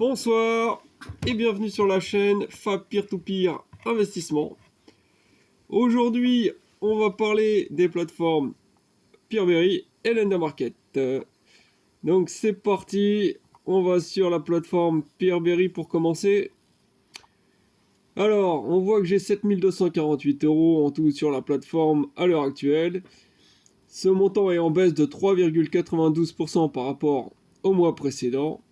Bonsoir et bienvenue sur la chaîne Fab Peer-to-Peer Investissement. Aujourd'hui, on va parler des plateformes Peerberry et Lender Market. Donc c'est parti, on va sur la plateforme Peerberry pour commencer. Alors, on voit que j'ai 7248 € en tout sur la plateforme à l'heure actuelle. Ce montant est en baisse de 3,92% par rapport au mois précédent.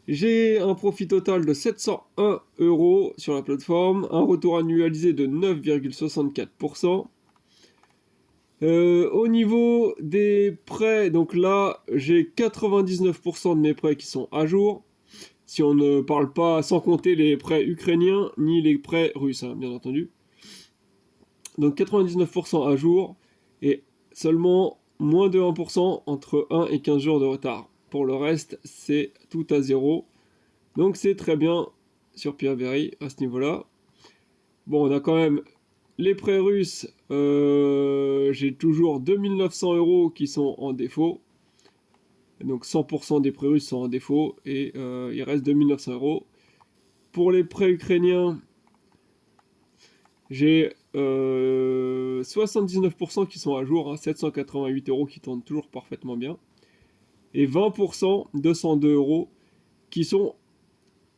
J'ai un profit total de 701 € sur la plateforme, un retour annualisé de 9,64%. Au niveau des prêts, donc là, j'ai 99% de mes prêts qui sont à jour. Si on ne parle pas, sans compter les prêts ukrainiens, ni les prêts russes, hein, bien entendu. Donc 99% à jour, et seulement moins de 1% entre 1 et 15 jours de retard. Pour le reste, c'est tout à zéro. Donc c'est très bien sur Peerberry à ce niveau-là. Bon, on a quand même les prêts russes. J'ai toujours 2900 € qui sont en défaut. Donc 100% des prêts russes sont en défaut et il reste 2900 €. Pour les prêts ukrainiens, j'ai 79% qui sont à jour, hein, 788 € qui tournent toujours parfaitement bien. Et 20%, 202 € qui sont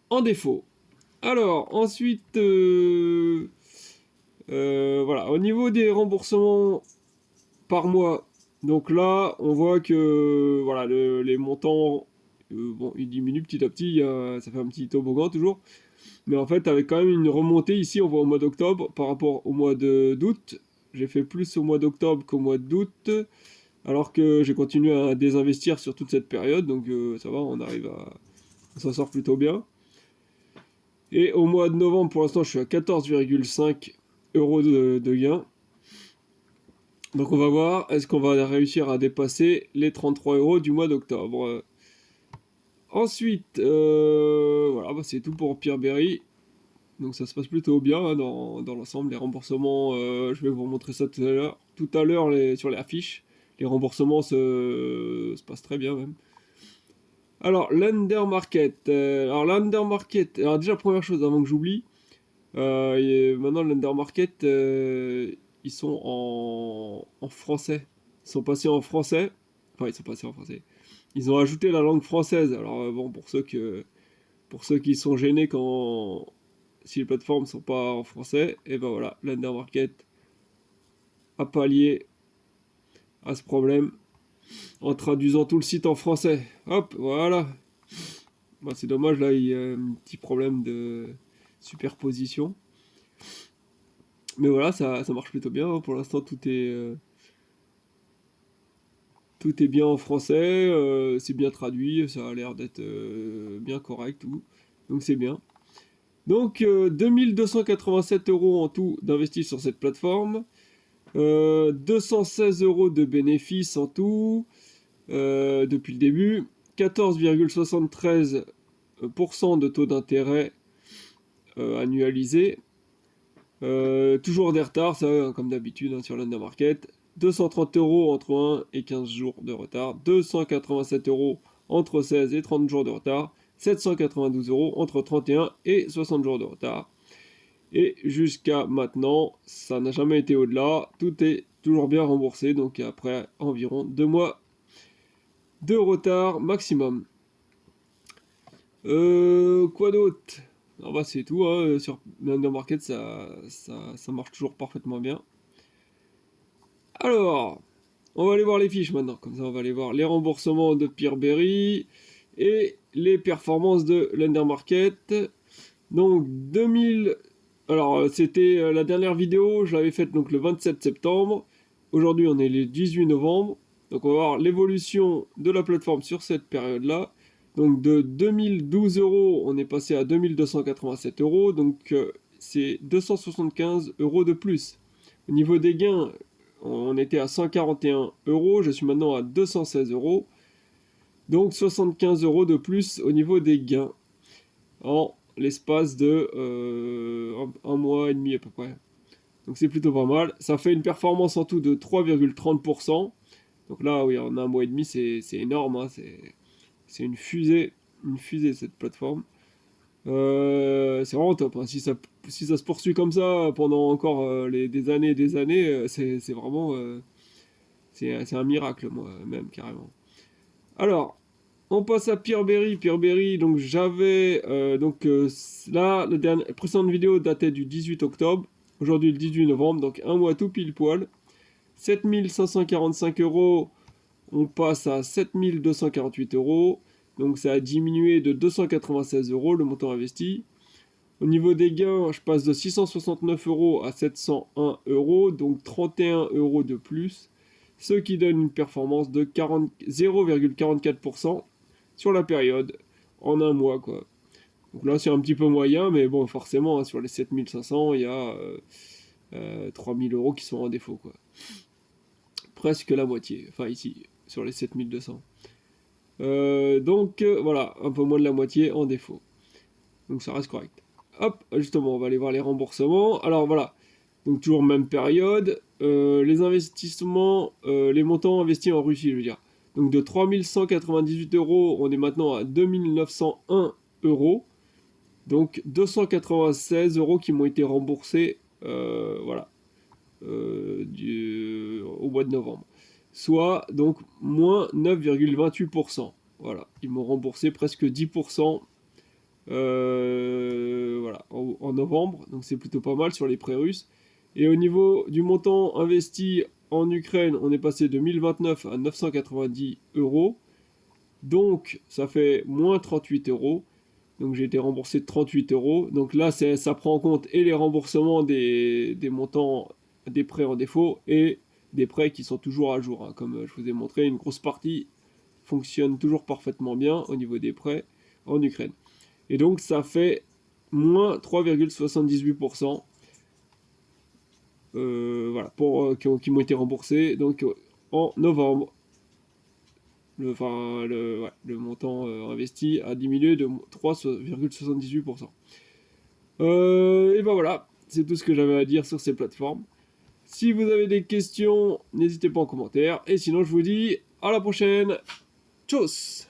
en défaut. Alors, ensuite, voilà, au niveau des remboursements par mois, donc là, on voit que voilà, les montants, bon, ils diminuent petit à petit, ça fait un petit toboggan toujours, mais en fait, avec quand même une remontée ici, on voit au mois d'octobre par rapport au mois d'août. J'ai fait plus au mois d'octobre qu'au mois d'août, alors que j'ai continué à désinvestir sur toute cette période, donc ça va, on s'en sort plutôt bien. Et au mois de novembre, pour l'instant, je suis à 14,5 € de gain. Donc on va voir, est-ce qu'on va réussir à dépasser les 33 € du mois d'octobre. Ensuite, voilà, bah c'est tout pour Peerberry. Donc ça se passe plutôt bien hein, dans l'ensemble. Les remboursements, je vais vous montrer ça tout à l'heure sur les affiches. Les remboursements se passent très bien même. Alors, Lender Market. Alors déjà, première chose, avant que j'oublie, maintenant, Lender Market, ils sont en français. Ils sont passés en français. Enfin, ils sont passés en français. Ils ont ajouté la langue française. Alors, bon, pour ceux qui sont gênés si les plateformes ne sont pas en français, et ben voilà, Lender Market a pallié à ce problème en traduisant tout le site en français. Hop, voilà. Bah, c'est dommage, là, il y a un petit problème de superposition. Mais voilà, ça marche plutôt bien. Hein. Pour l'instant, tout est bien en français. C'est bien traduit. Ça a l'air d'être bien correct. Tout. Donc, c'est bien. Donc, 2287 € en tout d'investis sur cette plateforme. 216 € de bénéfices en tout depuis le début. 14,73% de taux d'intérêt annualisé. Toujours des retards, ça, comme d'habitude hein, sur Lender Market. 230 € entre 1 et 15 jours de retard. 287 € entre 16 et 30 jours de retard. 792 € entre 31 et 60 jours de retard. Et jusqu'à maintenant, ça n'a jamais été au-delà. Tout est toujours bien remboursé, donc après environ 2 mois de retard maximum. Quoi d'autre? Alors bah c'est tout, hein. Sur Lender Market, ça marche toujours parfaitement bien. Alors, on va aller voir les fiches maintenant. Comme ça, on va aller voir les remboursements de Peerberry et les performances de Lender Market. Donc, Alors, c'était la dernière vidéo, je l'avais faite donc le 27 septembre. Aujourd'hui, on est le 18 novembre. Donc, on va voir l'évolution de la plateforme sur cette période-là. Donc, de 2012 €, on est passé à 2287 €. Donc, c'est 275 € de plus. Au niveau des gains, on était à 141 €. Je suis maintenant à 216 €. Donc, 75 € de plus au niveau des gains. En l'espace de un mois et demi à peu près. Donc c'est plutôt pas mal. Ça fait une performance en tout de 3,30%. Donc là, oui, en un mois et demi, c'est énorme. Hein. C'est une fusée. une fusée cette plateforme. C'est vraiment top, hein. Si ça se poursuit comme ça pendant encore des années et des années, c'est vraiment c'est un miracle, moi, même, carrément. Alors, on passe à Peerberry. Peerberry, donc j'avais... là, la précédente vidéo datait du 18 octobre. Aujourd'hui, le 18 novembre, donc un mois tout pile poil. 7545 euros, on passe à 7248 euros. Donc ça a diminué de 296 euros le montant investi. Au niveau des gains, je passe de 669 euros à 701 euros, donc 31 euros de plus, ce qui donne une performance de 0,44% sur la période, en un mois, quoi. Donc là, c'est un petit peu moyen, mais bon, forcément, hein, sur les 7500, il y a 3000 euros qui sont en défaut, quoi. Presque la moitié, enfin ici, sur les 7200. Voilà, un peu moins de la moitié en défaut. Donc ça reste correct. Hop, justement, on va aller voir les remboursements. Alors voilà, donc toujours même période. Les investissements, les montants investis en Russie, je veux dire. Donc de 3198 euros, on est maintenant à 2901 euros. Donc 296 euros qui m'ont été remboursés voilà, au mois de novembre. Soit donc moins 9,28%. Voilà, ils m'ont remboursé presque 10% voilà, en novembre, donc c'est plutôt pas mal sur les prêts russes. Et au niveau du montant investi en Ukraine, on est passé de 1029 à 990 euros. Donc ça fait moins 38 euros. Donc j'ai été remboursé de 38 euros. Donc là, ça prend en compte et les remboursements des montants des prêts en défaut et des prêts qui sont toujours à jour, hein. Comme je vous ai montré, une grosse partie fonctionne toujours parfaitement bien au niveau des prêts en Ukraine. Et donc ça fait moins 3,78%. Voilà, qui m'ont été remboursés donc en novembre. Le montant investi a diminué de 3,78%. Et ben voilà, c'est tout ce que j'avais à dire sur ces plateformes. Si vous avez des questions, n'hésitez pas en commentaire. Et sinon, je vous dis à la prochaine. Tchuss!